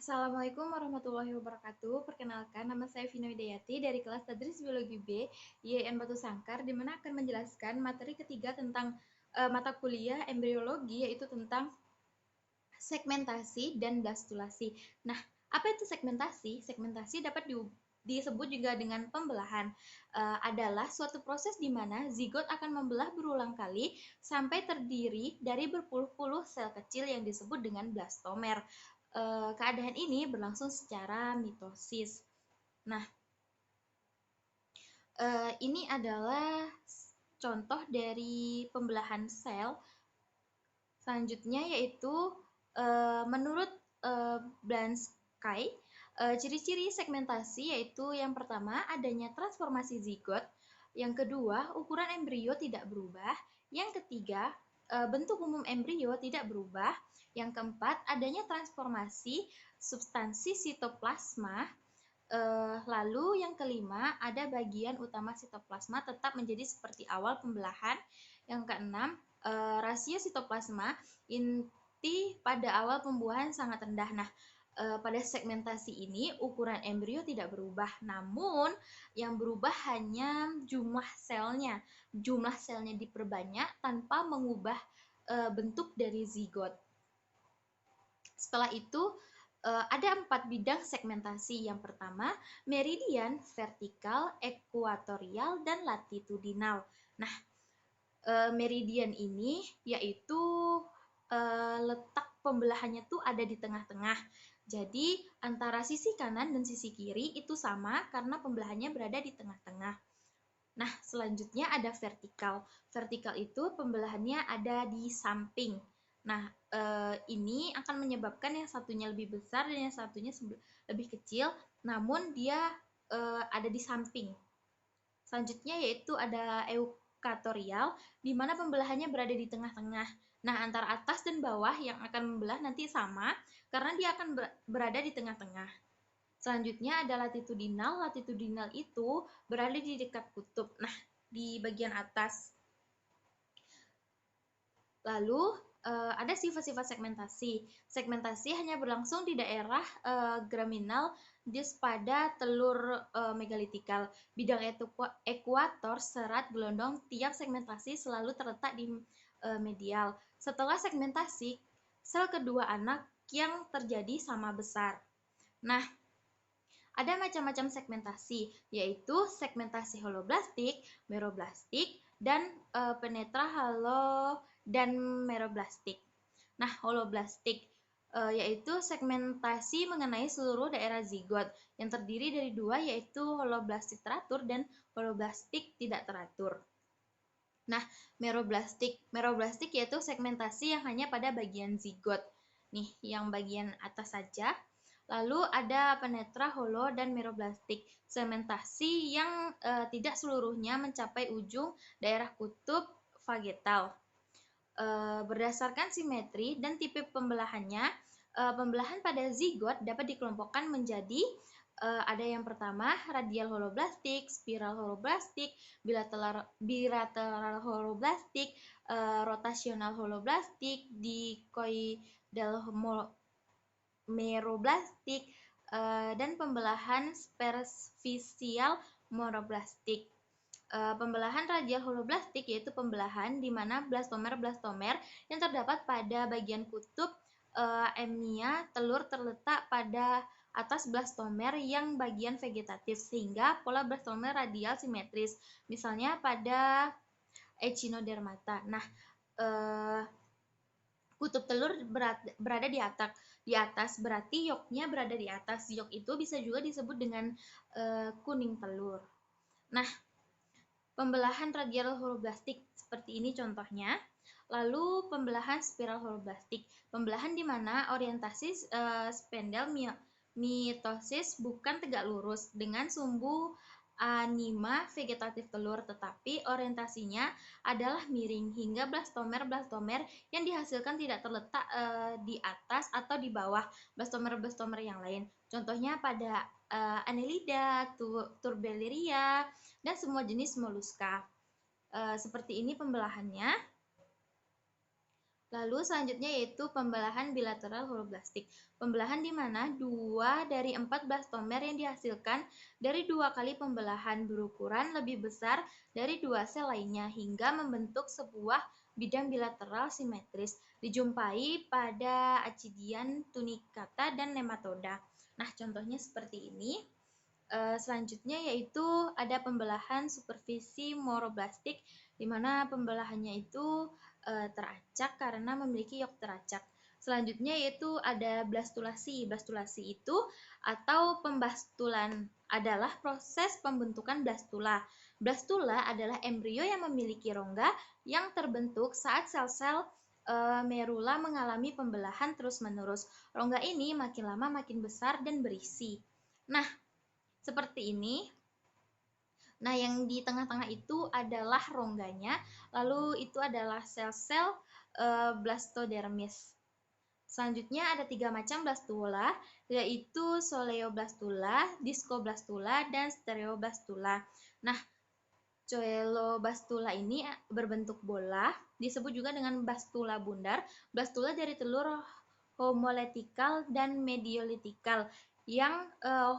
Assalamualaikum warahmatullahi wabarakatuh. Perkenalkan, nama saya Vina Widayati dari kelas Tadris Biologi B, YN Batu Sangkar, di mana akan menjelaskan materi ketiga tentang mata kuliah embriologi, yaitu tentang segmentasi dan blastulasi. Nah, apa itu segmentasi? Segmentasi dapat disebut juga dengan pembelahan. Adalah suatu proses di mana zigot akan membelah berulang kali sampai terdiri dari berpuluh-puluh sel kecil yang disebut dengan blastomer. Keadaan ini berlangsung secara mitosis. Nah, ini adalah contoh dari pembelahan sel. Selanjutnya yaitu menurut Blansky, ciri-ciri segmentasi yaitu yang pertama adanya transformasi zigot, yang kedua ukuran embrio tidak berubah, yang ketiga bentuk umum embrio tidak berubah, yang keempat adanya transformasi substansi sitoplasma. Lalu yang kelima, ada bagian utama sitoplasma tetap menjadi seperti awal pembelahan. Yang keenam, rasio sitoplasma inti pada awal pembuahan sangat rendah. Nah, pada segmentasi ini ukuran embrio tidak berubah, namun yang berubah hanya jumlah selnya. Jumlah selnya diperbanyak tanpa mengubah bentuk dari zigot. Setelah itu, ada 4 bidang segmentasi. Yang pertama, meridian, vertikal, ekuatorial, dan latitudinal. Nah, meridian ini yaitu letak pembelahannya tuh ada di tengah-tengah. Jadi, antara sisi kanan dan sisi kiri itu sama karena pembelahannya berada di tengah-tengah. Nah, selanjutnya ada vertikal. Vertikal itu pembelahannya ada di samping. Nah, ini akan menyebabkan yang satunya lebih besar dan yang satunya lebih kecil, namun dia ada di samping. Selanjutnya yaitu ada eukatorial, di mana pembelahannya berada di tengah-tengah. Nah, antara atas dan bawah yang akan membelah nanti sama, karena dia akan berada di tengah-tengah. Selanjutnya ada latitudinal. Latitudinal itu berada di dekat kutub. Nah, di bagian atas. Lalu ada sifat-sifat segmentasi. Segmentasi hanya berlangsung di daerah graminal dis pada telur megalitikal. Bidang ekuator serat gelondong tiap segmentasi selalu terletak di medial. Setelah segmentasi, sel kedua anak yang terjadi sama besar. Nah, ada macam-macam segmentasi, yaitu segmentasi holoblastik, meroblastik, dan penetra halo dan meroblastik. Nah, holoblastik yaitu segmentasi mengenai seluruh daerah zigot yang terdiri dari dua, yaitu holoblastik teratur dan holoblastik tidak teratur. Nah, meroblastik yaitu segmentasi yang hanya pada bagian zigot. Nih, yang bagian atas saja. Lalu ada penetra, holo, dan meroblastik. Segmentasi yang tidak seluruhnya mencapai ujung daerah kutub vagetal. Berdasarkan simetri dan tipe pembelahannya, pembelahan pada zigot dapat dikelompokkan menjadi ada yang pertama radial holoblastik, spiral holoblastik, bilateral holoblastik, rotasional holoblastik, dikoidal meroblastik, dan pembelahan superficial monoblastik. Pembelahan radial holoblastik yaitu pembelahan di mana blastomer yang terdapat pada bagian kutub amnia telur terletak pada atas blastomer yang bagian vegetatif, sehingga pola blastomer radial simetris, misalnya pada echinodermata. Nah, kutub telur berada di atas berarti yolknya berada di atas. Yolk itu bisa juga disebut dengan kuning telur. Nah, pembelahan radial holoblastik seperti ini contohnya. Lalu pembelahan spiral holoblastik, pembelahan di mana orientasi spendel mitosis bukan tegak lurus dengan sumbu anima vegetatif telur, tetapi orientasinya adalah miring hingga blastomer yang dihasilkan tidak terletak di atas atau di bawah blastomer yang lain. Contohnya pada Annelida, Turbellaria, dan semua jenis moluska. Seperti ini pembelahannya. Lalu selanjutnya yaitu pembelahan bilateral holoblastik. Pembelahan di mana 2 dari 4 blastomer yang dihasilkan dari 2 kali pembelahan berukuran lebih besar dari 2 sel lainnya hingga membentuk sebuah bidang bilateral simetris dijumpai pada Acidian tunicata dan nematoda. Nah, contohnya seperti ini. Selanjutnya yaitu ada pembelahan superfisi moroblastik di mana pembelahannya itu teracak karena memiliki yok teracak. Selanjutnya yaitu ada blastulasi. Blastulasi itu atau pembastulan adalah proses pembentukan blastula. Blastula adalah embrio yang memiliki rongga yang terbentuk saat sel-sel merula mengalami pembelahan terus-menerus. Rongga ini makin lama makin besar dan berisi. Nah, seperti ini. Nah, yang di tengah-tengah itu adalah rongganya, lalu itu adalah sel-sel blastodermis. Selanjutnya ada 3 macam blastula, yaitu soleoblastula, discoblastula, dan stereoblastula. Nah, coelobastula ini berbentuk bola, disebut juga dengan blastula bundar. Blastula dari telur homoletikal dan mediolitikal. Yang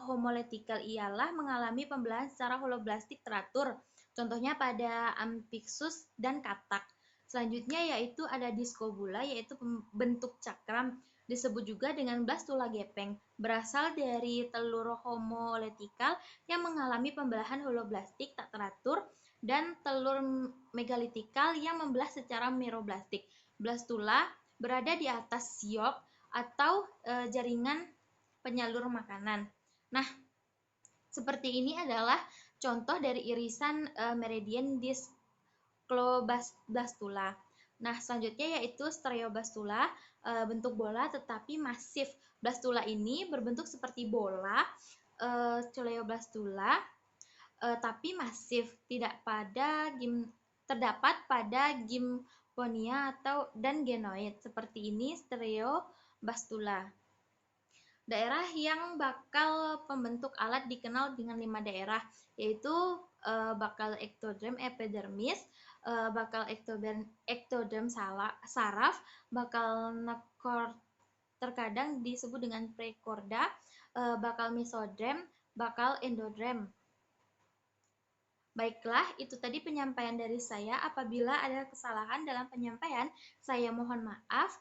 homoletikal ialah mengalami pembelahan secara holoblastik teratur, contohnya pada Ampixus dan katak. Selanjutnya yaitu ada discobula, yaitu bentuk cakram, disebut juga dengan blastula gepeng, berasal dari telur homoletikal yang mengalami pembelahan holoblastik tak teratur, dan telur megalitikal yang membelah secara meroblastik. Blastula berada di atas yok atau jaringan penyalur makanan. Nah, seperti ini adalah contoh dari irisan meridian discloblastula. Nah, selanjutnya yaitu stereoblastula, bentuk bola tetapi masif. Blastula ini berbentuk seperti bola, coleoblastula, tapi masif, terdapat pada gimponia dan genoid. Seperti ini stereobastula. Daerah yang bakal pembentuk alat dikenal dengan 5 daerah, yaitu bakal ektoderm epidermis, bakal ektoderm saraf, bakal nekor terkadang disebut dengan prekorda, bakal mesoderm, bakal endoderm. Baiklah, itu tadi penyampaian dari saya. Apabila ada kesalahan dalam penyampaian, saya mohon maaf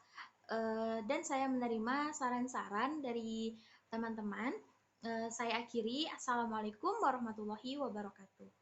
dan saya menerima saran-saran dari teman-teman. Saya akhiri. Assalamualaikum warahmatullahi wabarakatuh.